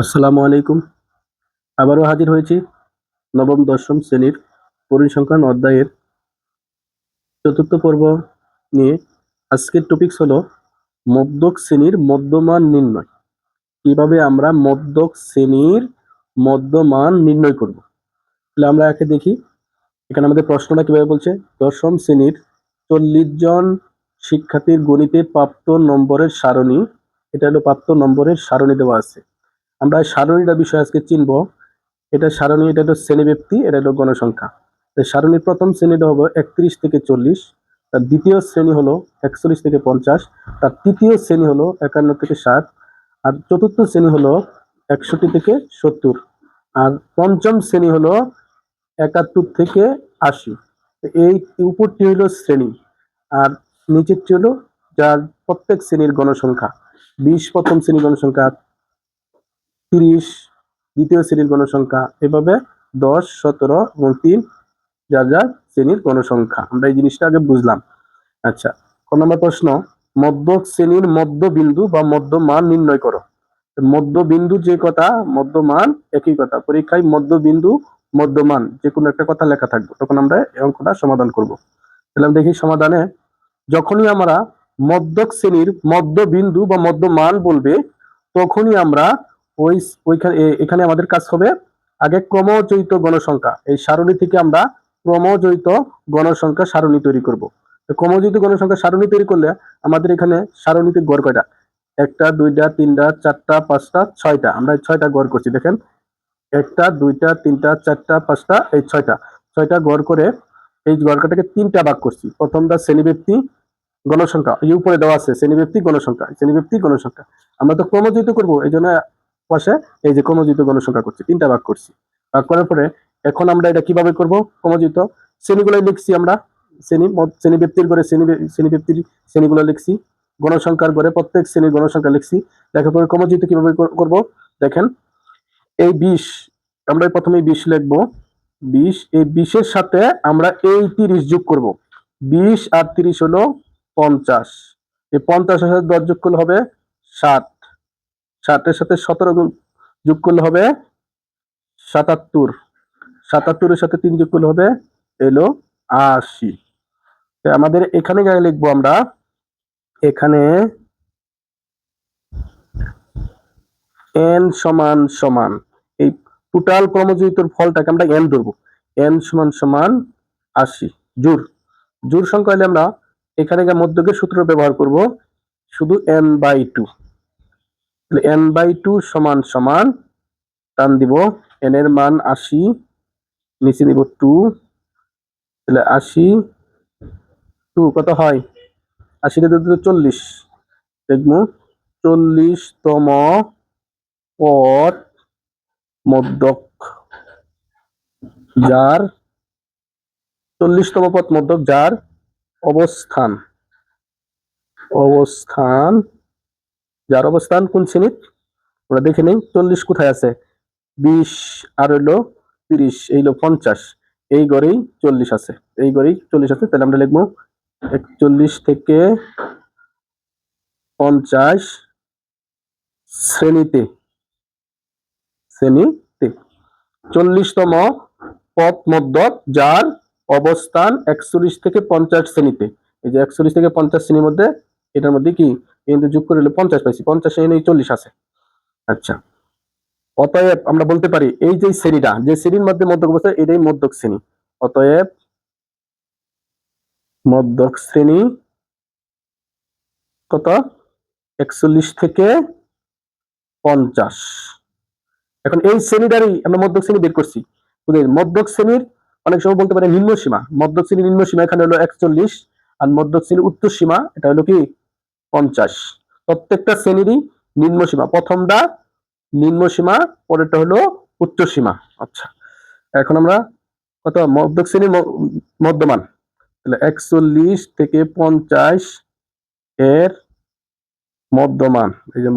আসসালামু আলাইকুম। আবারও হাজির হয়েছি নবম দশম শ্রেণীর পরিসংখ্যান অধ্যায়ের চতুর্থ পর্ব নিয়ে। আজকের টপিকস হলো মধ্যক শ্রেণীর মধ্যমান নির্ণয়। কিভাবে আমরা মধ্যক শ্রেণীর মধ্যমান নির্ণয় করব। তাহলে আমরা একে দেখি, এখানে আমাদের প্রশ্নটা কিভাবে বলছে। দশম শ্রেণীর 40 জন শিক্ষার্থীর গণিতে প্রাপ্ত নম্বরের সারণী, এটা হলো প্রাপ্ত নম্বরের সারণী দেওয়া আছে। আমরা সারণীটা বিষয় আজকে চিনব। এটা সারণী, এটা হলো শ্রেণীব্যাপ্তি, এটা হলো গণসংখ্যা। সারণীর প্রথম শ্রেণীটা হলো 31 থেকে 40, তার দ্বিতীয় শ্রেণী হলো 41 থেকে 50, তার তৃতীয় শ্রেণী হলো 51 থেকে 60, আর চতুর্থ শ্রেণী হলো 61 থেকে 70, আর পঞ্চম শ্রেণী হলো 71 থেকে 80। এই উপরটি হলো শ্রেণী, আর নিচেরটি হলো যার প্রত্যেক শ্রেণীর গণসংখ্যা। 20 প্রথম শ্রেণীর গণসংখ্যা, 30 দ্বিতীয় শ্রেণীর গণসংখ্যা, এভাবে 10, 17 এবং 3 যার যার শ্রেণীর গণসংখ্যা। আমরা এই জিনিসটা আগে বুঝলাম। আচ্ছা, কোন নম্বর প্রশ্ন, মধ্যক শ্রেণীর মধ্যবিন্দু বা মধ্যমান নির্ণয় করো। মধ্যবিন্দু যে কথা, মধ্যমান একই কথা। পরীক্ষায় মধ্যবিন্দু মধ্যমান যে কোনো একটা কথা লেখা থাকবে, তখন আমরা এই অঙ্কটা সমাধান করব। তাহলে দেখি সমাধানে, যখনই আমরা মধ্যক শ্রেণীর মধ্যবিন্দু বা মধ্যমান বলবে, তখনই আমরা এখানে আমাদের কাজ হবে আগে ক্রমজয়িত গণসংখ্যা, এই সারণী থেকে আমরা ক্রমজয়িত গণসংখ্যা সারণী তৈরি করব। ক্রমজয়িত গণসংখ্যা সারণী তৈরি করলে আমাদের এখানে সারণীতে গড় কয়টা, একটা, দুইটা, তিনটা, চারটা, পাঁচটা, ছয়টা। আমরা 6টা গড় করছি, দেখেন, একটা, দুইটা, তিনটা, চারটা, পাঁচটা, এই ছয়টা গড় করে এই গড়টাকে 3টা ভাগ করছি। প্রথমটা শ্রেণীব্যাপ্তি গণসংখ্যা, এই উপরে দেওয়া আছে শ্রেণীব্যাপ্তি গণসংখ্যা, শ্রেণীব্যাপ্তি গণসংখ্যা। আমরা তো ক্রমযুক্ত করব, এই জন্য পাশে এই যে ক্রমযুক্ত গণসংখ্যা করছি, 3টা ভাগ করছি। ভাগ করার পরে এখন আমরা এটা কিভাবে করব, ক্রমযুক্ত শ্রেণীগুলো লিখছি আমরা। শ্রেণীব্যাপ্তির ঘরে শ্রেণীব্যাপ্তির শ্রেণীগুলো লিখছি, গণসংখ্যার ঘরে প্রত্যেক শ্রেণীর গণসংখ্যা লিখছি। লেখার পরে ক্রমযুক্ত কিভাবে করব, দেখেন, এই 20, আমরা প্রথমে 20 লিখবো। 20, এই 20-এর সাথে আমরা এই 30 যোগ করব। 20 আর 30 হলো 50। এই 50-এর সাথে 10 যোগ করলে হবে 60। 60-এর সাথে 17 যোগ করলে হবে 77। 77-এর সাথে 3 যোগ করলে হবে এলো 80। আমাদের এখানে যা লিখবো আমরা, এখানে n সমান সমান এই টোটাল ক্রমযুক্তর ফলটাকে আমরা n ধরবো। n সমান সমান 80। জোড় সংখ্যা হলে আমরা এখানে মধ্যকের সূত্র ব্যবহার করব, শুধু n/2। n/2 সমান সমান টান দিব, n এর মান 80, নিচে দিব 2, তাহলে 80 2 কত হয়, 80 তে 40, দেখবো 40তম পদ মধ্যক, যার 40তম পদ মধ্যক যার অবস্থান যার অবস্থান কোন শ্রেণীর আমরা দেখে নেই। 40 কোথায় আছে, 20 আর হইলো 30, এই হলো 50, এই গড়েই 40 আছে, এই গড়েই 40 আছে। তাহলে আমরা লিখবো 41 থেকে 50 শ্রেণীতে 40তম পথ মধ্যক যার অবস্থান 41 থেকে 50 শ্রেণীতে। এই যে 41 থেকে 50 শ্রেণীর মধ্যে, এটার মধ্যে কি কিন্তু যোগ করে 50 পাইছি, 50 এনে 40 আছে। আচ্ছা, অতএব আমরা বলতে পারি এই যে শ্রেণীটা, যে শ্রেণীর মধ্যে মধ্যক অবস্থা, এটাই মধ্যক শ্রেণী। অতএব মধ্যক শ্রেণী কত, 41 থেকে 50। এখন এই শ্রেণীটারই আমরা মধ্যক শ্রেণী বের করছি। মধ্যক শ্রেণীর অনেক সময় বলতে পারে নিম্ন সীমা, মধ্যক শ্রেণীর নিম্ন সীমা এখানে হলো 41, আর মধ্যক শ্রেণীর উচ্চ সীমা এটা হলো কি 50। প্রত্যেকটা শ্রেণীরই নিম্ন সীমা, প্রথমটা নিম্ন সীমা, পরেরটা হলো উচ্চ সীমা। আচ্ছা, এখন আমরা কত মধ্যক শ্রেণীর মধ্যমান, তাহলে 41 থেকে 50 এর মধ্যমান, এই যে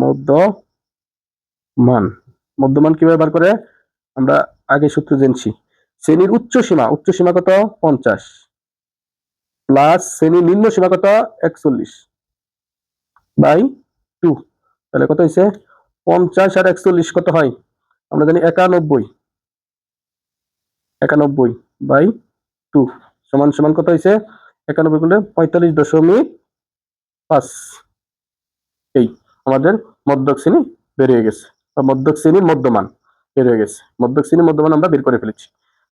মধ্যমান কিভাবে বার করে, আমরা আগে সূত্র জেনেছি। শ্রেণীর উচ্চ সীমা কত 50 প্লাস শ্রেণীর নিম্ন সীমা কত 41/2, তাহলে কত হয়েছে 50 আর 41 কত হয়? আমরা জানি 91। 91 বাই 2 সমান সমান কত হয়েছে? 91 করলে 45.5। এই আমাদের মধ্যক শ্রেণী বের হয়ে গেছে, বা মধ্যক শ্রেণীর মধ্যমান বের হয়ে গেছে। মধ্যক শ্রেণীর মধ্যমান আমরা বের করে ফেলেছি।